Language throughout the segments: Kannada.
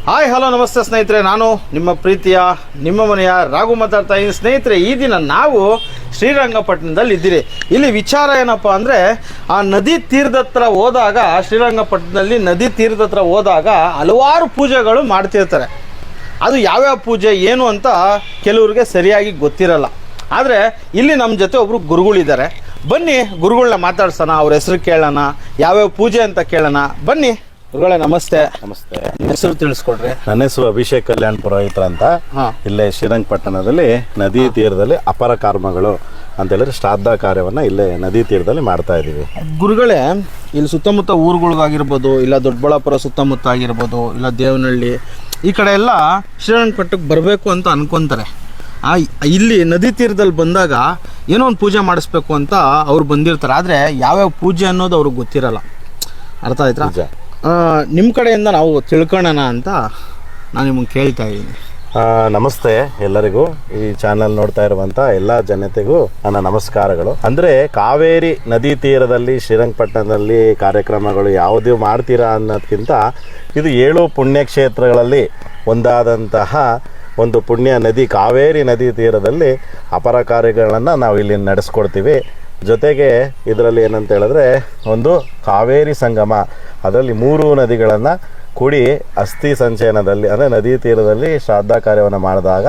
ಹಾಯ್ ಹಲೋ ನಮಸ್ತೆ ಸ್ನೇಹಿತರೆ, ನಾನು ನಿಮ್ಮ ಪ್ರೀತಿಯ ನಿಮ್ಮ ಮನೆಯ ರಾಘು ಮಾತಾಡ್ತಾ ಇದ್ದೀನಿ. ಸ್ನೇಹಿತರೆ, ಈ ದಿನ ನಾವು ಶ್ರೀರಂಗಪಟ್ಟಣದಲ್ಲಿ ಇದ್ದೀರಿ. ಇಲ್ಲಿ ವಿಚಾರ ಏನಪ್ಪ ಅಂದರೆ, ಆ ನದಿ ತೀರದ ಹತ್ರ ಹೋದಾಗ, ಶ್ರೀರಂಗಪಟ್ಟಣದಲ್ಲಿ ನದಿ ತೀರದ ಹತ್ರ ಹೋದಾಗ ಹಲವಾರು ಪೂಜೆಗಳು ಮಾಡ್ತಿರ್ತಾರೆ. ಅದು ಯಾವ್ಯಾವ ಪೂಜೆ ಏನು ಅಂತ ಕೆಲವ್ರಿಗೆ ಸರಿಯಾಗಿ ಗೊತ್ತಿರಲ್ಲ. ಆದರೆ ಇಲ್ಲಿ ನಮ್ಮ ಜೊತೆ ಒಬ್ಬರು ಗುರುಗಳಿದ್ದಾರೆ. ಬನ್ನಿ ಗುರುಗಳನ್ನ ಮಾತಾಡ್ಸೋಣ, ಅವ್ರ ಹೆಸರು ಕೇಳೋಣ, ಯಾವ್ಯಾವ ಪೂಜೆ ಅಂತ ಕೇಳೋಣ. ಬನ್ನಿ ಗುರುಗಳೇ, ನಮಸ್ತೆ. ನಮಸ್ತೆ. ಹೆಸರು ತಿಳಿಸ್ಕೊಡ್ರಿ. ನನ್ನ ಹೆಸರು ಅಭಿಷೇಕ್ ಕಲ್ಯಾಣ್ ಪುರೋಹಿತರ ಅಂತ. ಇಲ್ಲೇ ಶ್ರೀರಂಗಪಟ್ಟಣದಲ್ಲಿ ನದಿ ತೀರದಲ್ಲಿ ಅಪರ ಕರ್ಮಗಳು ಅಂತ ಹೇಳಿದ್ರೆ ಶ್ರಾದ್ದ ಕಾರ್ಯವನ್ನ ಇಲ್ಲೇ ನದಿ ತೀರದಲ್ಲಿ ಮಾಡ್ತಾ ಇದೀವಿ. ಗುರುಗಳೇ, ಇಲ್ಲಿ ಸುತ್ತಮುತ್ತ ಊರುಗಳಿಗಾಗಿರ್ಬೋದು, ಇಲ್ಲ ದೊಡ್ಡಬಳ್ಳಾಪುರ ಸುತ್ತಮುತ್ತ ಆಗಿರ್ಬೋದು, ಇಲ್ಲ ದೇವನಹಳ್ಳಿ, ಈ ಕಡೆ ಎಲ್ಲ ಶ್ರೀರಂಗಪಟ್ಟಣಕ್ಕೆ ಬರಬೇಕು ಅಂತ ಅನ್ಕೊಂತಾರೆ. ಇಲ್ಲಿ ನದಿ ತೀರದಲ್ಲಿ ಬಂದಾಗ ಏನೋ ಒಂದು ಪೂಜೆ ಮಾಡಿಸ್ಬೇಕು ಅಂತ ಅವ್ರು ಬಂದಿರ್ತಾರೆ. ಆದರೆ ಯಾವ್ಯಾವ ಪೂಜೆ ಅನ್ನೋದು ಅವ್ರಿಗೆ ಗೊತ್ತಿರಲ್ಲ. ಅರ್ಥ ಆಯ್ತಾ? ನಿಮ್ಮ ಕಡೆಯಿಂದ ನಾವು ತಿಳ್ಕೊಳ್ಳೋಣ ಅಂತ ನಾನು ನಿಮಗೆ ಕೇಳ್ತಾ ಇದ್ದೀನಿ. ನಮಸ್ತೆ ಎಲ್ಲರಿಗೂ. ಈ ಚಾನಲ್ ನೋಡ್ತಾ ಇರುವಂಥ ಎಲ್ಲ ಜನತೆಗೂ ನನ್ನ ನಮಸ್ಕಾರಗಳು. ಅಂದರೆ ಕಾವೇರಿ ನದಿ ತೀರದಲ್ಲಿ ಶ್ರೀರಂಗಪಟ್ಟಣದಲ್ಲಿ ಕಾರ್ಯಕ್ರಮಗಳು ಯಾವುದು ಮಾಡ್ತೀರಾ ಅನ್ನೋದಕ್ಕಿಂತ ಇದು 7 ಪುಣ್ಯಕ್ಷೇತ್ರಗಳಲ್ಲಿ ಒಂದಾದಂತಹ ಒಂದು ಪುಣ್ಯ ನದಿ ಕಾವೇರಿ ನದಿ ತೀರದಲ್ಲಿ ಅಪರ ಕಾರ್ಯಗಳನ್ನು ನಾವು ಇಲ್ಲಿ ನಡೆಸ್ಕೊಡ್ತೀವಿ. ಜೊತೆಗೆ ಇದರಲ್ಲಿ ಏನಂತ ಹೇಳಿದ್ರೆ, ಒಂದು ಕಾವೇರಿ ಸಂಗಮ, ಅದರಲ್ಲಿ 3 ನದಿಗಳನ್ನು ಕೂಡಿ ಅಸ್ಥಿ ಸಂಚಯನದಲ್ಲಿ ಅಂದರೆ ನದಿ ತೀರದಲ್ಲಿ ಶ್ರಾದ್ದ ಕಾರ್ಯವನ್ನು ಮಾಡಿದಾಗ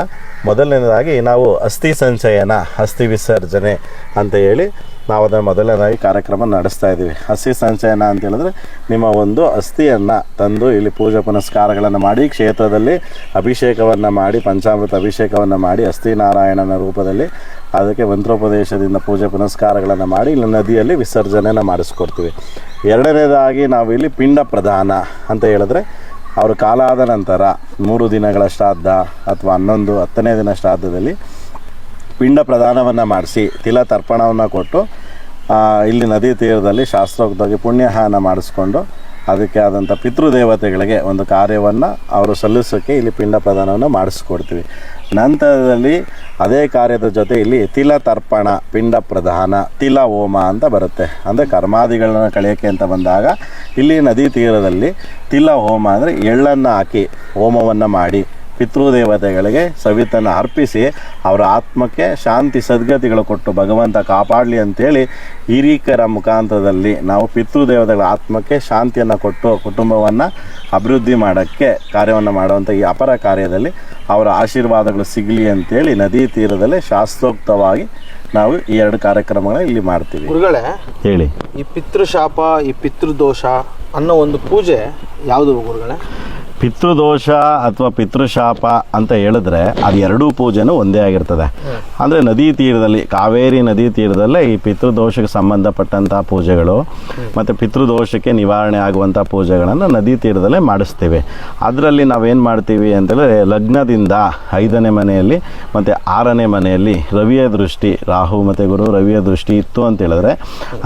ಮೊದಲನೇದಾಗಿ ನಾವು ಅಸ್ಥಿ ಸಂಚಯನ, ಅಸ್ಥಿ ವಿಸರ್ಜನೆ ಅಂತ ಹೇಳಿ ನಾವು ಅದನ್ನು ಮೊದಲನೇದಾಗಿ ಕಾರ್ಯಕ್ರಮ ನಡೆಸ್ತಾ ಇದ್ದೀವಿ. ಅಸ್ಥಿ ಸಂಚಯನ ಅಂತ ಹೇಳಿದ್ರೆ, ನಿಮ್ಮ ಒಂದು ಅಸ್ಥಿಯನ್ನು ತಂದು ಇಲ್ಲಿ ಪೂಜೆ ಪುನಸ್ಕಾರಗಳನ್ನು ಮಾಡಿ ಕ್ಷೇತ್ರದಲ್ಲಿ ಅಭಿಷೇಕವನ್ನು ಮಾಡಿ, ಪಂಚಾಮೃತ ಅಭಿಷೇಕವನ್ನು ಮಾಡಿ, ಅಸ್ಥಿ ನಾರಾಯಣನ ರೂಪದಲ್ಲಿ ಅದಕ್ಕೆ ಮಂತ್ರೋಪದೇಶದಿಂದ ಪೂಜೆ ಪುನಸ್ಕಾರಗಳನ್ನು ಮಾಡಿ ಇಲ್ಲಿ ನದಿಯಲ್ಲಿ ವಿಸರ್ಜನೆಯನ್ನು ಮಾಡಿಸ್ಕೊಡ್ತೀವಿ. ಎರಡನೇದಾಗಿ ನಾವು ಇಲ್ಲಿ ಪಿಂಡ ಪ್ರದಾನ ಅಂತ ಹೇಳಿದ್ರೆ, ಅವರು ಕಾಲಾದ ನಂತರ 3 ದಿನಗಳ ಶ್ರಾದ್ದ ಅಥವಾ 10ನೇ ದಿನ ಶ್ರಾದ್ದದಲ್ಲಿ ಪಿಂಡ ಪ್ರದಾನವನ್ನು ಮಾಡಿಸಿ ತಿಲ ತರ್ಪಣವನ್ನು ಕೊಟ್ಟು ಇಲ್ಲಿ ನದಿ ತೀರದಲ್ಲಿ ಶಾಸ್ತ್ರೋಕ್ತವಾಗಿ ಪುಣ್ಯಹಾನ ಮಾಡಿಸ್ಕೊಂಡು ಅದಕ್ಕೆ ಆದಂಥ ಪಿತೃದೇವತೆಗಳಿಗೆ ಒಂದು ಕಾರ್ಯವನ್ನು ಅವರು ಸಲ್ಲಿಸೋಕ್ಕೆ ಇಲ್ಲಿ ಪಿಂಡ ಪ್ರದಾನವನ್ನು ಮಾಡಿಸ್ಕೊಡ್ತೀವಿ. ನಂತರದಲ್ಲಿ ಅದೇ ಕಾರ್ಯದ ಜೊತೆ ಇಲ್ಲಿ ತಿಲ ತರ್ಪಣ, ಪಿಂಡ ಪ್ರದಾನ, ತಿಲ ಹೋಮ ಅಂತ ಬರುತ್ತೆ. ಅಂದರೆ ಕರ್ಮಾದಿಗಳನ್ನ ಕಳೆಯೋಕ್ಕೆ ಅಂತ ಬಂದಾಗ ಇಲ್ಲಿ ನದಿ ತೀರದಲ್ಲಿ ತಿಲ ಹೋಮ ಅಂದರೆ ಎಳ್ಳನ್ನು ಹಾಕಿ ಹೋಮವನ್ನು ಮಾಡಿ ಪಿತೃದೇವತೆಗಳಿಗೆ ಸವಿತನ್ನು ಅರ್ಪಿಸಿ ಅವರ ಆತ್ಮಕ್ಕೆ ಶಾಂತಿ ಸದ್ಗತಿಗಳು ಕೊಟ್ಟು ಭಗವಂತ ಕಾಪಾಡಲಿ ಅಂಥೇಳಿ ಹಿರೀಕರ ಮುಖಾಂತರದಲ್ಲಿ ನಾವು ಪಿತೃದೇವತೆಗಳ ಆತ್ಮಕ್ಕೆ ಶಾಂತಿಯನ್ನು ಕೊಟ್ಟು ಕುಟುಂಬವನ್ನು ಅಭಿವೃದ್ಧಿ ಮಾಡೋಕ್ಕೆ ಕಾರ್ಯವನ್ನು ಮಾಡುವಂಥ ಈ ಅಪರ ಕಾರ್ಯದಲ್ಲಿ ಅವರ ಆಶೀರ್ವಾದಗಳು ಸಿಗಲಿ ಅಂತೇಳಿ ನದಿ ತೀರದಲ್ಲಿ ಶಾಸ್ತ್ರೋಕ್ತವಾಗಿ ನಾವು ಈ 2 ಕಾರ್ಯಕ್ರಮಗಳನ್ನ ಇಲ್ಲಿ ಮಾಡ್ತೀವಿ. ಗುರುಗಳೇ ಹೇಳಿ, ಈ ಪಿತೃಶಾಪ, ಈ ಪಿತೃದೋಷ ಅನ್ನೋ ಒಂದು ಪೂಜೆ ಯಾವುದು ಗುರುಗಳೇ? ಪಿತೃದೋಷ ಅಥವಾ ಪಿತೃಶಾಪ ಅಂತ ಹೇಳಿದ್ರೆ ಅದು 2 ಪೂಜೆನೂ ಒಂದೇ ಆಗಿರ್ತದೆ. ಅಂದರೆ ನದಿ ತೀರದಲ್ಲಿ, ಕಾವೇರಿ ನದಿ ತೀರದಲ್ಲೇ ಈ ಪಿತೃದೋಷಕ್ಕೆ ಸಂಬಂಧಪಟ್ಟಂಥ ಪೂಜೆಗಳು ಮತ್ತು ಪಿತೃದೋಷಕ್ಕೆ ನಿವಾರಣೆ ಆಗುವಂಥ ಪೂಜೆಗಳನ್ನು ನದಿ ತೀರದಲ್ಲೇ ಮಾಡಿಸ್ತೀವಿ. ಅದರಲ್ಲಿ ನಾವೇನು ಮಾಡ್ತೀವಿ ಅಂತೇಳಿದ್ರೆ, ಲಗ್ನದಿಂದ 5ನೇ ಮನೆಯಲ್ಲಿ ಮತ್ತು 6ನೇ ಮನೆಯಲ್ಲಿ ರವಿಯ ದೃಷ್ಟಿ, ರಾಹು ಮತ್ತು ಗುರು ರವಿಯ ದೃಷ್ಟಿ ಇತ್ತು ಅಂತ ಹೇಳಿದ್ರೆ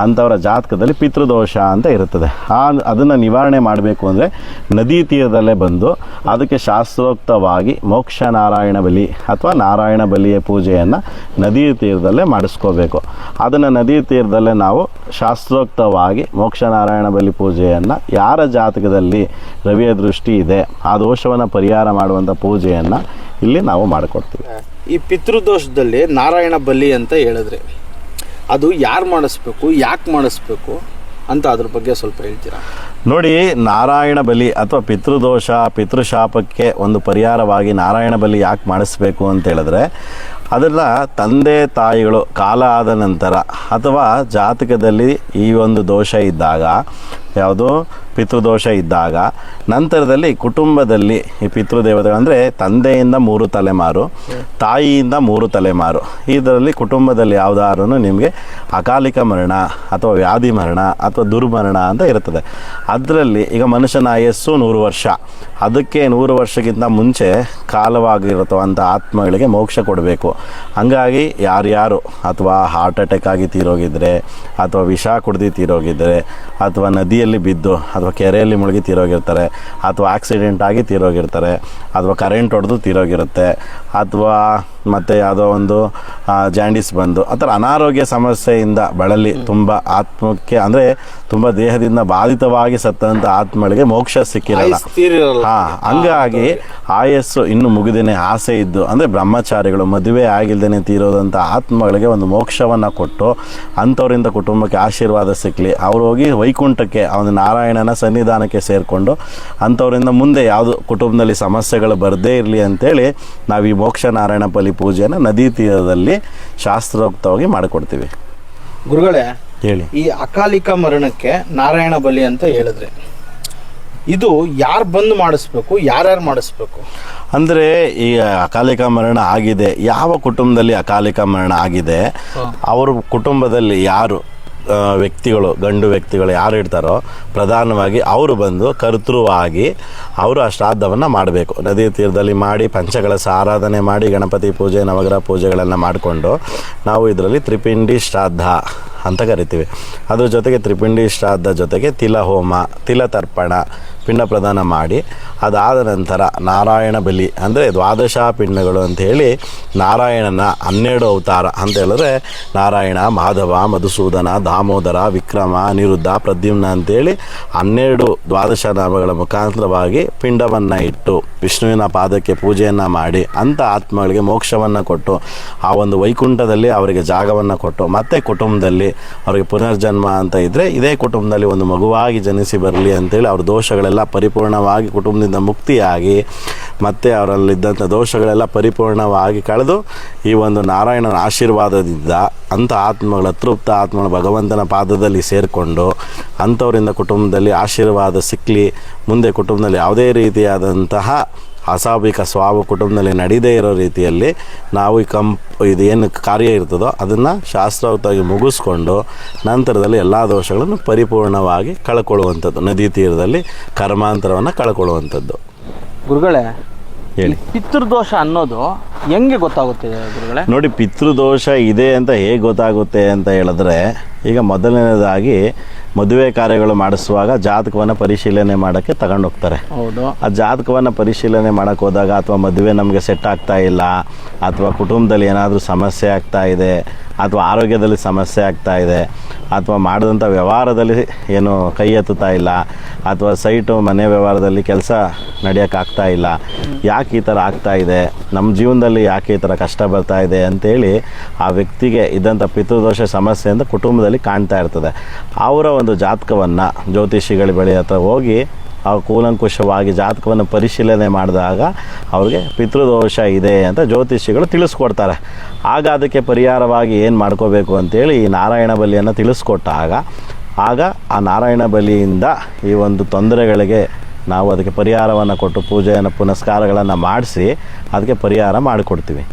ಅಂಥವರ ಜಾತಕದಲ್ಲಿ ಪಿತೃದೋಷ ಅಂತ ಇರುತ್ತದೆ. ಅದನ್ನು ನಿವಾರಣೆ ಮಾಡಬೇಕು ಅಂದರೆ ನದಿ ತೀರದಲ್ಲೇ ಬಂದು ಅದಕ್ಕೆ ಶಾಸ್ತ್ರೋಕ್ತವಾಗಿ ಮೋಕ್ಷ ನಾರಾಯಣ ಬಲಿ ಅಥವಾ ನಾರಾಯಣ ಬಲಿಯ ಪೂಜೆಯನ್ನು ನದಿ ತೀರದಲ್ಲೇ ಮಾಡಿಸ್ಕೋಬೇಕು. ಅದನ್ನು ನದಿ ತೀರದಲ್ಲೇ ನಾವು ಶಾಸ್ತ್ರೋಕ್ತವಾಗಿ ಮೋಕ್ಷ ನಾರಾಯಣ ಬಲಿ ಪೂಜೆಯನ್ನು ಯಾರ ಜಾತಕದಲ್ಲಿ ರವಿಯ ದೃಷ್ಟಿ ಇದೆ ಆ ದೋಷವನ್ನು ಪರಿಹಾರ ಮಾಡುವಂಥ ಪೂಜೆಯನ್ನು ಇಲ್ಲಿ ನಾವು ಮಾಡಿಕೊಡ್ತೀವಿ. ಈ ಪಿತೃದೋಷದಲ್ಲಿ ನಾರಾಯಣ ಬಲಿ ಅಂತ ಹೇಳಿದ್ರೆ, ಅದು ಯಾರು ಮಾಡಿಸ್ಬೇಕು, ಯಾಕೆ ಮಾಡಿಸ್ಬೇಕು ಅಂತ ಅದ್ರ ಬಗ್ಗೆ ಸ್ವಲ್ಪ ಹೇಳ್ತೀರಾ? ನೋಡಿ, ನಾರಾಯಣ ಬಲಿ ಅಥವಾ ಪಿತೃದೋಷ ಪಿತೃಶಾಪಕ್ಕೆ ಒಂದು ಪರಿಹಾರವಾಗಿ ನಾರಾಯಣ ಬಲಿ ಯಾಕೆ ಮಾಡಿಸ್ಬೇಕು ಅಂತ ಹೇಳಿದ್ರೆ, ಅದನ್ನು ತಂದೆ ತಾಯಿಗಳು ಕಾಲ ಆದ ನಂತರ ಅಥವಾ ಜಾತಕದಲ್ಲಿ ಈ ಒಂದು ದೋಷ ಇದ್ದಾಗ, ಯಾವುದು ಪಿತೃದೋಷ ಇದ್ದಾಗ ನಂತರದಲ್ಲಿ ಕುಟುಂಬದಲ್ಲಿ ಈ ಪಿತೃದೇವತೆಗಳು ಅಂದರೆ ತಂದೆಯಿಂದ 3 ತಲೆಮಾರು, ತಾಯಿಯಿಂದ 3 ತಲೆಮಾರು, ಇದರಲ್ಲಿ ಕುಟುಂಬದಲ್ಲಿ ಯಾವುದಾದ್ರೂ ನಿಮಗೆ ಅಕಾಲಿಕ ಮರಣ ಅಥವಾ ವ್ಯಾಧಿ ಮರಣ ಅಥವಾ ದುರ್ಮರಣ ಅಂತ ಇರ್ತದೆ. ಅದರಲ್ಲಿ ಈಗ ಮನುಷ್ಯನ ಆಯಸ್ಸು 100 ವರ್ಷ, ಅದಕ್ಕೆ 100 ವರ್ಷಕ್ಕಿಂತ ಮುಂಚೆ ಕಾಲವಾಗಿರುತ್ತವಂಥ ಆತ್ಮಗಳಿಗೆ ಮೋಕ್ಷ ಕೊಡಬೇಕು. ಹಂಗಾಗಿ ಯಾರ್ಯಾರು ಅಥವಾ ಹಾರ್ಟ್ ಅಟ್ಯಾಕ್ ಆಗಿ ತೀರೋಗಿದ್ರೆ, ಅಥವಾ ವಿಷ ಕುಡ್ದು ತೀರೋಗಿದ್ರೆ, ಅಥವಾ ನದಿಯಲ್ಲಿ ಬಿದ್ದು ಅಥವಾ ಕೆರೆಯಲ್ಲಿ ಮುಳುಗಿ ತೀರೋಗಿರ್ತಾರೆ, ಅಥವಾ ಆಕ್ಸಿಡೆಂಟ್ ಆಗಿ ತೀರೋಗಿರ್ತಾರೆ, ಅಥವಾ ಕರೆಂಟ್ ಹೊಡೆದು ತೀರೋಗಿರುತ್ತೆ, ಅಥವಾ ಮತ್ತು ಯಾವುದೋ ಒಂದು ಜಾಂಡೀಸ್ ಬಂದು ಆ ಥರ ಅನಾರೋಗ್ಯ ಸಮಸ್ಯೆಯಿಂದ ಬಳಲಿ ತುಂಬ ಆತ್ಮಕ್ಕೆ ಅಂದರೆ ತುಂಬ ದೇಹದಿಂದ ಬಾಧಿತವಾಗಿ ಸತ್ತಂಥ ಆತ್ಮಗಳಿಗೆ ಮೋಕ್ಷ ಸಿಕ್ಕಿರಲ್ಲ. ಹಂಗಾಗಿ ಆಯಸ್ಸು ಇನ್ನು ಮುಗಿದೇನೆ ಆಸೆ ಇದ್ದು ಅಂದರೆ ಬ್ರಹ್ಮಚಾರಿಗಳು ಮದುವೆ ಆಗಿಲ್ದೇನೆ ತೀರೋದಂಥ ಆತ್ಮಗಳಿಗೆ ಒಂದು ಮೋಕ್ಷವನ್ನು ಕೊಟ್ಟು ಅಂಥವರಿಂದ ಕುಟುಂಬಕ್ಕೆ ಆಶೀರ್ವಾದ ಸಿಕ್ಕಲಿ, ಅವ್ರು ಹೋಗಿ ವೈಕುಂಠಕ್ಕೆ ಅವನು ನಾರಾಯಣನ ಸನ್ನಿಧಾನಕ್ಕೆ ಸೇರಿಕೊಂಡು ಅಂಥವರಿಂದ ಮುಂದೆ ಯಾವುದು ಕುಟುಂಬದಲ್ಲಿ ಸಮಸ್ಯೆಗಳು ಬರದೇ ಇರಲಿ ಅಂತೇಳಿ ನಾವು ಈ ಮೋಕ್ಷ ನಾರಾಯಣ ಬಲಿ ಪೂಜೆಯನ್ನು ನದಿ ತೀರದಲ್ಲಿ ಶಾಸ್ತ್ರೋಕ್ತವಾಗಿ ಮಾಡಿಕೊಡ್ತೀವಿ. ಗುರುಗಳೇ, ಹೇಳಿ. ಈ ಅಕಾಲಿಕ ಮರಣಕ್ಕೆ ನಾರಾಯಣ ಬಲಿ ಅಂತ ಹೇಳಿದ್ರೆ ಇದು ಯಾರು ಬಂದು ಮಾಡಿಸ್ಬೇಕು, ಯಾರ್ಯಾರು ಮಾಡಿಸ್ಬೇಕು? ಅಂದರೆ ಈ ಅಕಾಲಿಕ ಮರಣ ಆಗಿದೆ, ಯಾವ ಕುಟುಂಬದಲ್ಲಿ ಅಕಾಲಿಕ ಮರಣ ಆಗಿದೆ ಅವ್ರ ಕುಟುಂಬದಲ್ಲಿ ಯಾರು ವ್ಯಕ್ತಿಗಳು, ಗಂಡು ವ್ಯಕ್ತಿಗಳು ಯಾರು ಇರ್ತಾರೋ ಪ್ರಧಾನವಾಗಿ ಅವರು ಬಂದು ಕರ್ತೃವಾಗಿ ಅವರು ಆ ಶ್ರಾದ್ದವನ್ನು ಮಾಡಬೇಕು. ನದಿ ತೀರದಲ್ಲಿ ಮಾಡಿ ಪಂಚಕಳಶ ಆರಾಧನೆ ಮಾಡಿ ಗಣಪತಿ ಪೂಜೆ ನವಗ್ರಹ ಪೂಜೆಗಳನ್ನು ಮಾಡಿಕೊಂಡು ನಾವು ಇದರಲ್ಲಿ ತ್ರಿಪಿಂಡಿ ಶ್ರಾದ್ದ ಅಂತ ಕರಿತೀವಿ. ಅದ್ರ ಜೊತೆಗೆ ತ್ರಿಪಿಂಡಿ ಶ್ರಾದ್ದ ಜೊತೆಗೆ ತಿಲ ಹೋಮ, ತಿಲ ತರ್ಪಣ, ಪಿಂಡ ಪ್ರದಾನ ಮಾಡಿ ಅದಾದ ನಂತರ ನಾರಾಯಣ ಬಲಿ ಅಂದರೆ ದ್ವಾದಶ ಪಿಂಡಗಳು ಅಂಥೇಳಿ ನಾರಾಯಣನ 12 ಅವತಾರ ಅಂತ ಹೇಳಿದ್ರೆ ನಾರಾಯಣ, ಮಾಧವ, ಮಧುಸೂದನ, ದಾಮೋದರ, ವಿಕ್ರಮ, ಅನಿರುದ್ಧ, ಪ್ರದ್ಯುಮ್ನ ಅಂತೇಳಿ 12 ದ್ವಾದಶ ನಾಮಗಳ ಮುಖಾಂತರವಾಗಿ ಪಿಂಡವನ್ನು ಇಟ್ಟು ವಿಷ್ಣುವಿನ ಪಾದಕ್ಕೆ ಪೂಜೆಯನ್ನು ಮಾಡಿ ಅಂಥ ಆತ್ಮಗಳಿಗೆ ಮೋಕ್ಷವನ್ನು ಕೊಟ್ಟು ಆ ಒಂದು ವೈಕುಂಠದಲ್ಲಿ ಅವರಿಗೆ ಜಾಗವನ್ನು ಕೊಟ್ಟು ಮತ್ತೆ ಕುಟುಂಬದಲ್ಲಿ ಅವರಿಗೆ ಪುನರ್ಜನ್ಮ ಅಂತ ಇದ್ದರೆ ಇದೇ ಕುಟುಂಬದಲ್ಲಿ ಒಂದು ಮಗುವಾಗಿ ಜನಿಸಿ ಬರಲಿ ಅಂತೇಳಿ ಅವ್ರ ದೋಷಗಳೆಲ್ಲ ಪರಿಪೂರ್ಣವಾಗಿ ಕುಟುಂಬದಿಂದ ಮುಕ್ತಿಯಾಗಿ ಮತ್ತು ಅವರಲ್ಲಿದ್ದಂಥ ದೋಷಗಳೆಲ್ಲ ಪರಿಪೂರ್ಣವಾಗಿ ಕಳೆದು ಈ ಒಂದು ನಾರಾಯಣನ ಆಶೀರ್ವಾದದಿಂದ ಅಂಥ ಆತ್ಮಗಳ ತೃಪ್ತ ಆತ್ಮಗಳ ಭಗವಂತನ ಪಾದದಲ್ಲಿ ಸೇರಿಕೊಂಡು ಅಂಥವರಿಂದ ಕುಟುಂಬದಲ್ಲಿ ಆಶೀರ್ವಾದ ಸಿಕ್ಕಲಿ, ಮುಂದೆ ಕುಟುಂಬದಲ್ಲಿ ಯಾವುದೇ ರೀತಿಯಾದಂತಹ ಅಸ್ವಾಭಾವಿಕ ಸ್ವಾಭ ಕುಟುಂಬದಲ್ಲಿ ನಡೀದೇ ಇರೋ ರೀತಿಯಲ್ಲಿ ನಾವು ಇದೇನು ಕಾರ್ಯ ಇರ್ತದೋ ಅದನ್ನು ಶಾಸ್ತ್ರೋಕ್ತವಾಗಿ ಮುಗಿಸ್ಕೊಂಡು ನಂತರದಲ್ಲಿ ಎಲ್ಲ ದೋಷಗಳನ್ನು ಪರಿಪೂರ್ಣವಾಗಿ ಕಳ್ಕೊಳ್ಳುವಂಥದ್ದು, ನದಿ ತೀರದಲ್ಲಿ ಕರ್ಮಾಂತರವನ್ನು ಕಳ್ಕೊಳ್ಳುವಂಥದ್ದು. ಗುರುಗಳೇ, ಹೇಳಿ. ಪಿತೃದೋಷ ಅನ್ನೋದು ಹೆಂಗೆ ಗೊತ್ತಾಗುತ್ತೆ ಗುರುಗಳೇ? ನೋಡಿ, ಪಿತೃದೋಷ ಇದೆ ಅಂತ ಹೇಗೆ ಗೊತ್ತಾಗುತ್ತೆ ಅಂತ ಹೇಳಿದ್ರೆ, ಈಗ ಮೊದಲನೇದಾಗಿ ಮದುವೆ ಕಾರ್ಯಗಳು ಮಾಡಿಸುವಾಗ ಜಾತಕವನ್ನು ಪರಿಶೀಲನೆ ಮಾಡೋಕ್ಕೆ ತಗೊಂಡೋಗ್ತಾರೆ. ಹೌದು. ಆ ಜಾತಕವನ್ನು ಪರಿಶೀಲನೆ ಮಾಡೋಕ್ಕೆ ಹೋದಾಗ ಅಥವಾ ಮದುವೆ ನಮಗೆ ಸೆಟ್ ಆಗ್ತಾ ಇಲ್ಲ, ಅಥವಾ ಕುಟುಂಬದಲ್ಲಿ ಏನಾದರೂ ಸಮಸ್ಯೆ ಆಗ್ತಾ ಇದೆ, ಅಥವಾ ಆರೋಗ್ಯದಲ್ಲಿ ಸಮಸ್ಯೆ ಆಗ್ತಾ ಇದೆ, ಅಥವಾ ಮಾಡಿದಂಥ ವ್ಯವಹಾರದಲ್ಲಿ ಏನು ಕೈ ಎತ್ತುತ್ತಾ ಇಲ್ಲ, ಅಥವಾ ಸೈಟು ಮನೆ ವ್ಯವಹಾರದಲ್ಲಿ ಕೆಲಸ ನಡೆಯೋಕ್ಕಾಗ್ತಾ ಇಲ್ಲ, ಯಾಕೆ ಈ ಥರ ಆಗ್ತಾ ಇದೆ, ನಮ್ಮ ಜೀವನದಲ್ಲಿ ಯಾಕೆ ಈ ಥರ ಕಷ್ಟ ಬರ್ತಾ ಇದೆ ಅಂತೇಳಿ ಆ ವ್ಯಕ್ತಿಗೆ ಇದ್ದಂಥ ಪಿತೃದೋಷ ಸಮಸ್ಯೆ ಅಂತ ಕುಟುಂಬದಲ್ಲಿ ಕಾಣ್ತಾ ಇರ್ತದೆ. ಅವರ ಒಂದು ಜಾತಕವನ್ನು ಜ್ಯೋತಿಷಿಗಳ ಬಳಿ ಹತ್ರ ಹೋಗಿ ಅವ್ರು ಕೂಲಂಕುಷವಾಗಿ ಜಾತಕವನ್ನು ಪರಿಶೀಲನೆ ಮಾಡಿದಾಗ ಅವ್ರಿಗೆ ಪಿತೃದೋಷ ಇದೆ ಅಂತ ಜ್ಯೋತಿಷಿಗಳು ತಿಳಿಸ್ಕೊಡ್ತಾರೆ. ಆಗ ಅದಕ್ಕೆ ಪರಿಹಾರವಾಗಿ ಏನು ಮಾಡ್ಕೋಬೇಕು ಅಂತೇಳಿ ಈ ನಾರಾಯಣ ಬಲಿಯನ್ನು ತಿಳಿಸ್ಕೊಟ್ಟಾಗ ಆಗ ಆ ನಾರಾಯಣ ಬಲಿಯಿಂದ ಈ ಒಂದು ತೊಂದರೆಗಳಿಗೆ ನಾವು ಅದಕ್ಕೆ ಪರಿಹಾರವನ್ನು ಕೊಟ್ಟು ಪೂಜೆಯನ್ನು ಪುನಸ್ಕಾರಗಳನ್ನು ಮಾಡಿಸಿ ಅದಕ್ಕೆ ಪರಿಹಾರ ಮಾಡಿಕೊಡ್ತೀವಿ.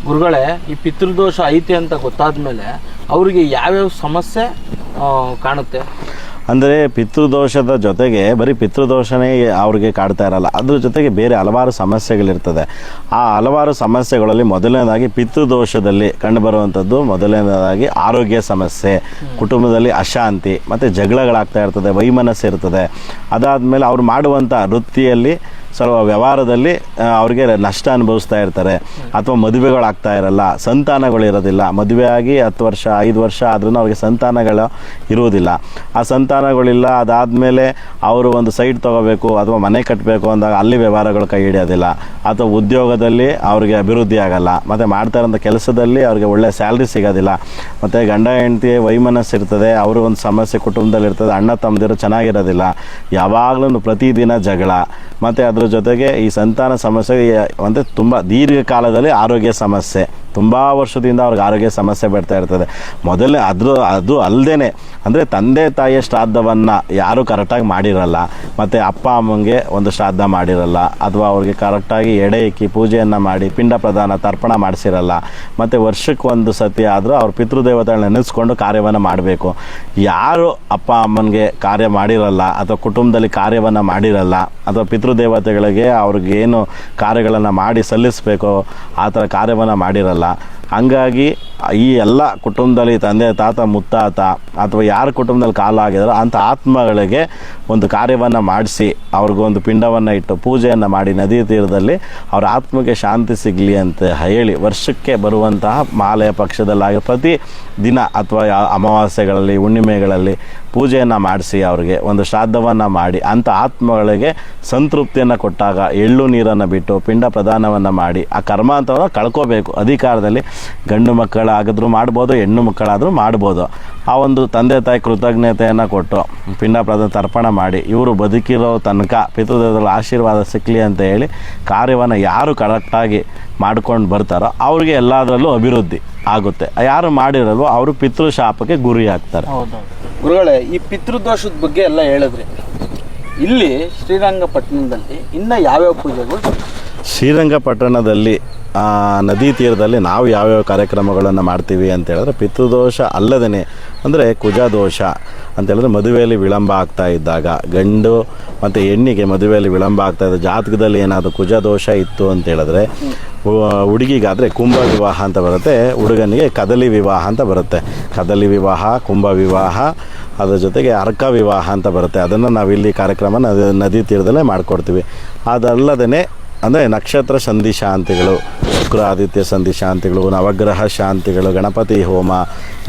ಗುರುಗಳೇ, ಈ ಪಿತೃದೋಷ ಐತೆ ಅಂತ ಗೊತ್ತಾದ ಮೇಲೆ ಅವರಿಗೆ ಯಾವ್ಯಾವ ಸಮಸ್ಯೆ ಕಾಣುತ್ತೆ? ಅಂದರೆ ಪಿತೃದೋಷದ ಜೊತೆಗೆ ಬರೀ ಪಿತೃದೋಷನೇ ಅವ್ರಿಗೆ ಕಾಡ್ತಾ ಇರಲ್ಲ, ಅದ್ರ ಜೊತೆಗೆ ಬೇರೆ ಹಲವಾರು ಸಮಸ್ಯೆಗಳಿರ್ತದೆ. ಆ ಹಲವಾರು ಸಮಸ್ಯೆಗಳಲ್ಲಿ ಮೊದಲನೇದಾಗಿ ಪಿತೃದೋಷದಲ್ಲಿ ಕಂಡುಬರುವಂಥದ್ದು ಮೊದಲನೇದಾಗಿ ಆರೋಗ್ಯ ಸಮಸ್ಯೆ, ಕುಟುಂಬದಲ್ಲಿ ಅಶಾಂತಿ ಮತ್ತು ಜಗಳಗಳಾಗ್ತಾ ಇರ್ತದೆ, ವೈಮನಸ್ಸು ಇರ್ತದೆ. ಅದಾದಮೇಲೆ ಅವ್ರು ಮಾಡುವಂಥ ವೃತ್ತಿಯಲ್ಲಿ ಸ್ವಲ್ಪ ವ್ಯವಹಾರದಲ್ಲಿ ಅವ್ರಿಗೆ ನಷ್ಟ ಅನುಭವಿಸ್ತಾ ಇರ್ತಾರೆ, ಅಥವಾ ಮದುವೆಗಳಾಗ್ತಾ ಇರಲ್ಲ, ಸಂತಾನಗಳಿರೋದಿಲ್ಲ. ಮದುವೆ ಆಗಿ 10 ವರ್ಷ 5 ವರ್ಷ ಆದ್ರೂ ಅವ್ರಿಗೆ ಸಂತಾನಗಳು ಇರುವುದಿಲ್ಲ. ಆ ಸಂತಾನಗಳಿಲ್ಲ, ಅದಾದಮೇಲೆ ಅವರು ಒಂದು ಸೈಟ್ ತೊಗೋಬೇಕು ಅಥವಾ ಮನೆ ಕಟ್ಟಬೇಕು ಅಂದಾಗ ಅಲ್ಲಿ ವ್ಯವಹಾರಗಳು ಕೈ ಹಿಡಿಯೋದಿಲ್ಲ, ಅಥವಾ ಉದ್ಯೋಗದಲ್ಲಿ ಅವ್ರಿಗೆ ಅಭಿವೃದ್ಧಿ ಆಗಲ್ಲ, ಮತ್ತು ಮಾಡ್ತಾ ಇರೋಂಥ ಕೆಲಸದಲ್ಲಿ ಅವ್ರಿಗೆ ಒಳ್ಳೆ ಸ್ಯಾಲ್ರಿ ಸಿಗೋದಿಲ್ಲ, ಮತ್ತು ಗಂಡ ಹೆಂಡತಿ ವೈಮನಸ್ಸು ಇರ್ತದೆ, ಅವರು ಒಂದು ಸಮಸ್ಯೆ ಕುಟುಂಬದಲ್ಲಿ ಇರ್ತದೆ, ಅಣ್ಣ ತಮ್ಮದಿರು ಚೆನ್ನಾಗಿರೋದಿಲ್ಲ, ಯಾವಾಗಲೂ ಪ್ರತಿದಿನ ಜಗಳ, ಮತ್ತು ಅದ್ರ ಜೊತೆಗೆ ಈ ಸಂತಾನ ಸಮಸ್ಯೆ ಅಂದರೆ ತುಂಬ ದೀರ್ಘಕಾಲದಲ್ಲಿ ಆರೋಗ್ಯ ಸಮಸ್ಯೆ, ತುಂಬ ವರ್ಷದಿಂದ ಅವ್ರಿಗೆ ಆರೋಗ್ಯ ಸಮಸ್ಯೆ ಬರ್ತಾ ಇರ್ತದೆ. ಮೊದಲೇ ಅದು ಅಲ್ಲದೇ ಅಂದರೆ ತಂದೆ ತಾಯಿಯ ಶ್ರಾದ್ದವನ್ನು ಯಾರೂ ಕರೆಕ್ಟಾಗಿ ಮಾಡಿರಲ್ಲ, ಮತ್ತು ಅಪ್ಪ ಅಮ್ಮಂಗೆ ಒಂದು ಶ್ರಾದ್ದ ಮಾಡಿರಲ್ಲ, ಅಥವಾ ಅವ್ರಿಗೆ ಕರೆಕ್ಟಾಗಿ ಎಡೆ ಇಕ್ಕಿ ಪೂಜೆಯನ್ನು ಮಾಡಿ ಪಿಂಡ ಪ್ರದಾನ ತರ್ಪಣ ಮಾಡಿಸಿರಲ್ಲ, ಮತ್ತು ವರ್ಷಕ್ಕೆ ಒಂದು ಸತಿ ಆದರೂ ಅವ್ರ ಪಿತೃದೇವತೆಗಳನ್ನ ನೆನೆಸ್ಕೊಂಡು ಕಾರ್ಯವನ್ನು ಮಾಡಬೇಕು. ಯಾರು ಅಪ್ಪ ಅಮ್ಮನಿಗೆ ಕಾರ್ಯ ಮಾಡಿರಲ್ಲ ಅಥವಾ ಕುಟುಂಬದಲ್ಲಿ ಕಾರ್ಯವನ್ನು ಮಾಡಿರಲ್ಲ ಅಥವಾ ಪಿತೃದೇವತೆಗಳಿಗೆ ಅವ್ರಿಗೇನು ಕಾರ್ಯಗಳನ್ನು ಮಾಡಿ ಸಲ್ಲಿಸಬೇಕೋ ಆ ಥರ ಕಾರ್ಯವನ್ನು ಮಾಡಿರಲ್ಲ, ಹಂಗಾಗಿ ಈ ಎಲ್ಲ ಕುಟುಂಬದಲ್ಲಿ ತಂದೆ ತಾತ ಮುತ್ತಾತ ಅಥವಾ ಯಾರ ಕುಟುಂಬದಲ್ಲಿ ಕಾಲ ಆಗಿದಾರೋ ಅಂಥ ಆತ್ಮಗಳಿಗೆ ಒಂದು ಕಾರ್ಯವನ್ನು ಮಾಡಿಸಿ ಅವ್ರಿಗೊಂದು ಪಿಂಡವನ್ನು ಇಟ್ಟು ಪೂಜೆಯನ್ನು ಮಾಡಿ ನದಿ ತೀರದಲ್ಲಿ ಅವ್ರ ಆತ್ಮಕ್ಕೆ ಶಾಂತಿ ಸಿಗಲಿ ಅಂತ ಹೇಳಿ ವರ್ಷಕ್ಕೆ ಬರುವಂತಹ ಮಾಲೆಯ ಪಕ್ಷದಲ್ಲಾಗಿ ಪ್ರತಿ ದಿನ ಅಥವಾ ಅಮಾವಾಸ್ಯೆಗಳಲ್ಲಿ ಹುಣ್ಣಿಮೆಗಳಲ್ಲಿ ಪೂಜೆಯನ್ನು ಮಾಡಿಸಿ ಅವ್ರಿಗೆ ಒಂದು ಶ್ರಾದ್ದವನ್ನು ಮಾಡಿ ಅಂಥ ಆತ್ಮಗಳಿಗೆ ಸಂತೃಪ್ತಿಯನ್ನು ಕೊಟ್ಟಾಗ ಎಳ್ಳು ನೀರನ್ನು ಬಿಟ್ಟು ಪಿಂಡ ಪ್ರದಾನವನ್ನು ಮಾಡಿ ಆ ಕರ್ಮಾಂತವನ್ನು ಕಳ್ಕೋಬೇಕು. ಅಧಿಕಾರದಲ್ಲಿ ಗಂಡು ಮಕ್ಕಳಾಗಿದ್ರೂ ಮಾಡ್ಬೋದು, ಹೆಣ್ಣು ಮಕ್ಕಳಾದರೂ ಮಾಡ್ಬೋದು. ಆ ಒಂದು ತಂದೆ ತಾಯಿ ಕೃತಜ್ಞತೆಯನ್ನು ಕೊಟ್ಟು ಪಿಂಡ ಪ್ರದಾನ ತರ್ಪಣ ಮಾಡಿ ಇವರು ಬದುಕಿರೋ ತನಕ ಪಿತೃದೇವತೆಗಳ ಆಶೀರ್ವಾದ ಸಿಕ್ಕಲಿ ಅಂತ ಹೇಳಿ ಕಾರ್ಯವನ್ನು ಯಾರು ಕರೆಕ್ಟಾಗಿ ಮಾಡ್ಕೊಂಡು ಬರ್ತಾರೋ ಅವ್ರಿಗೆ ಎಲ್ಲದರಲ್ಲೂ ಅಭಿವೃದ್ಧಿ ಆಗುತ್ತೆ. ಯಾರು ಮಾಡಿರಲ್ವೋ ಅವರು ಪಿತೃಶಾಪಕ್ಕೆ ಗುರಿ ಆಗ್ತಾರೆ. ಗುರುಗಳೇ, ಈ ಪಿತೃದೋಷದ ಬಗ್ಗೆ ಎಲ್ಲ ಹೇಳಿದ್ರಿ. ಇಲ್ಲಿ ಶ್ರೀರಂಗಪಟ್ಟಣದಲ್ಲಿ ಇನ್ನು ಯಾವ್ಯಾವ ಪೂಜೆಗಳು? ಶ್ರೀರಂಗಪಟ್ಟಣದಲ್ಲಿ ನದಿ ತೀರದಲ್ಲಿ ನಾವು ಯಾವ್ಯಾವ ಕಾರ್ಯಕ್ರಮಗಳನ್ನು ಮಾಡ್ತೀವಿ ಅಂತ ಹೇಳಿದ್ರೆ, ಪಿತೃದೋಷ ಅಲ್ಲದೇ ಅಂದರೆ ಕುಜದೋಷ ಅಂತೇಳಿದ್ರೆ ಮದುವೆಯಲ್ಲಿ ವಿಳಂಬ ಆಗ್ತಾ ಇದ್ದಾಗ, ಗಂಡು ಮತ್ತು ಹೆಣ್ಣಿಗೆ ಮದುವೆಯಲ್ಲಿ ವಿಳಂಬ ಆಗ್ತಾ ಇದ್ದ ಜಾತಕದಲ್ಲಿ ಏನಾದರೂ ಕುಜದೋಷ ಇತ್ತು ಅಂತ ಹೇಳಿದ್ರೆ, ಹುಡುಗಿಗಾದರೆ ಕುಂಭ ವಿವಾಹ ಅಂತ ಬರುತ್ತೆ, ಹುಡುಗನಿಗೆ ಕದಲಿ ವಿವಾಹ ಅಂತ ಬರುತ್ತೆ. ಕದಲಿ ವಿವಾಹ, ಕುಂಭ ವಿವಾಹ, ಅದರ ಜೊತೆಗೆ ಅರ್ಕ ವಿವಾಹ ಅಂತ ಬರುತ್ತೆ. ಅದನ್ನು ನಾವಿಲ್ಲಿ ಕಾರ್ಯಕ್ರಮ ನದಿ ತೀರದಲ್ಲೇ ಮಾಡಿಕೊಡ್ತೀವಿ. ಅದಲ್ಲದೇ ಅಂದರೆ ನಕ್ಷತ್ರ ಸಂಧಿ ಶಾಂತಿಗಳು, ಶುಕ್ರ ಆದಿತ್ಯ ಸಂಧಿ ಶಾಂತಿಗಳು, ನವಗ್ರಹ ಶಾಂತಿಗಳು, ಗಣಪತಿ ಹೋಮ,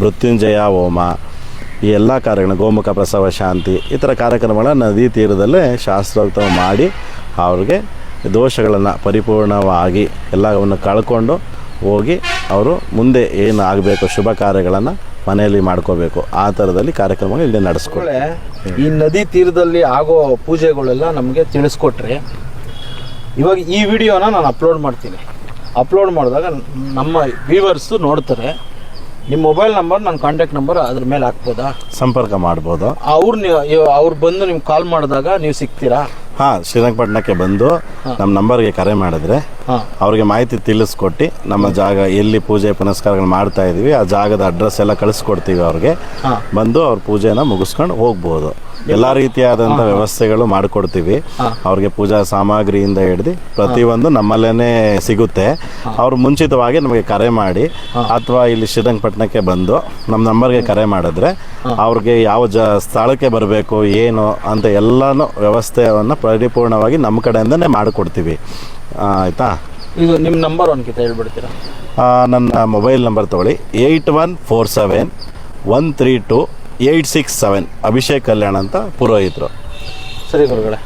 ಮೃತ್ಯುಂಜಯ ಹೋಮ, ಈ ಎಲ್ಲ ಕಾರ್ಯಗಳು, ಗೋಮುಖ ಪ್ರಸವ ಶಾಂತಿ, ಈ ಥರ ಕಾರ್ಯಕ್ರಮಗಳನ್ನ ನದಿ ತೀರದಲ್ಲೇ ಶಾಸ್ತ್ರೋಕ್ತ ಮಾಡಿ ಅವ್ರಿಗೆ ದೋಷಗಳನ್ನು ಪರಿಪೂರ್ಣವಾಗಿ ಎಲ್ಲವನ್ನು ಕಳ್ಕೊಂಡು ಹೋಗಿ ಅವರು ಮುಂದೆ ಏನು ಆಗಬೇಕು ಶುಭ ಕಾರ್ಯಗಳನ್ನು ಮನೆಯಲ್ಲಿ ಮಾಡ್ಕೋಬೇಕು. ಆ ಥರದಲ್ಲಿ ಕಾರ್ಯಕ್ರಮಗಳು ಇಲ್ಲಿ ನಡೆಸ್ಕೊಳ್ಳಿ. ಈ ನದಿ ತೀರದಲ್ಲಿ ಆಗೋ ಪೂಜೆಗಳೆಲ್ಲ ನಮಗೆ ತಿಳಿಸ್ಕೊಟ್ರಿ. ಇವಾಗ ಈ ವಿಡಿಯೋನ ನಾನು ಅಪ್ಲೋಡ್ ಮಾಡ್ತೀನಿ. ಅಪ್ಲೋಡ್ ಮಾಡಿದಾಗ ನಮ್ಮ ವ್ಯೂವರ್ಸು ನೋಡ್ತಾರೆ. ನಿಮ್ಮ ಮೊಬೈಲ್ ನಂಬರ್, ನನ್ನ ಕಾಂಟ್ಯಾಕ್ಟ್ ನಂಬರ್ ಅದ್ರ ಮೇಲೆ ಹಾಕ್ಬೋದಾ? ಸಂಪರ್ಕ ಮಾಡ್ಬೋದು. ಅವ್ರು ಬಂದು ನಿಮ್ಗೆ ಕಾಲ್ ಮಾಡಿದಾಗ ನೀವು ಸಿಗ್ತೀರಾ? ಹಾಂ, ಶ್ರೀರಂಗಪಟ್ಟಣಕ್ಕೆ ಬಂದು ನಮ್ಮ ನಂಬರ್ಗೆ ಕರೆ ಮಾಡಿದ್ರೆ ಅವ್ರಿಗೆ ಮಾಹಿತಿ ತಿಳಿಸ್ಕೊಟ್ಟು ನಮ್ಮ ಜಾಗ ಎಲ್ಲಿ ಪೂಜೆ ಪುನಸ್ಕಾರಗಳು ಮಾಡ್ತಾ ಇದ್ದೀವಿ ಆ ಜಾಗದ ಅಡ್ರೆಸ್ ಎಲ್ಲ ಕಳಿಸ್ಕೊಡ್ತೀವಿ. ಅವ್ರಿಗೆ ಬಂದು ಅವ್ರ ಪೂಜೆನ ಮುಗಿಸ್ಕೊಂಡು ಹೋಗ್ಬೋದು. ಎಲ್ಲ ರೀತಿಯಾದಂಥ ವ್ಯವಸ್ಥೆಗಳು ಮಾಡಿಕೊಡ್ತೀವಿ. ಅವ್ರಿಗೆ ಪೂಜಾ ಸಾಮಗ್ರಿಯಿಂದ ಹಿಡಿದು ಪ್ರತಿಯೊಂದು ನಮ್ಮಲ್ಲೇ ಸಿಗುತ್ತೆ. ಅವ್ರು ಮುಂಚಿತವಾಗಿ ನಮಗೆ ಕರೆ ಮಾಡಿ ಅಥವಾ ಇಲ್ಲಿ ಶ್ರೀರಂಗಪಟ್ಟಣಕ್ಕೆ ಬಂದು ನಮ್ಮ ನಂಬರ್ಗೆ ಕರೆ ಮಾಡಿದ್ರೆ ಅವ್ರಿಗೆ ಯಾವ ಸ್ಥಳಕ್ಕೆ ಬರಬೇಕು ಏನು ಅಂತ ಎಲ್ಲನೂ ವ್ಯವಸ್ಥೆಯನ್ನು ಪರಿಪೂರ್ಣವಾಗಿ ನಮ್ಮ ಕಡೆಯಿಂದನೇ ಮಾಡಿಕೊಡ್ತೀವಿ. ಆಯಿತಾ? ಇದು ನಿಮ್ಮ ನಂಬರ್ ಒಂದ್ಕಿತ ಹೇಳ್ಬಿಡ್ತೀರಾ? ನನ್ನ ಮೊಬೈಲ್ ನಂಬರ್ ತೊಗೊಳ್ಳಿ, 8147132867. ಅಭಿಷೇಕ್ ಕಲ್ಯಾಣ್ ಅಂತ ಪುರೋಹಿತರು. ಸರಿ ಗುರುಗಳೇ.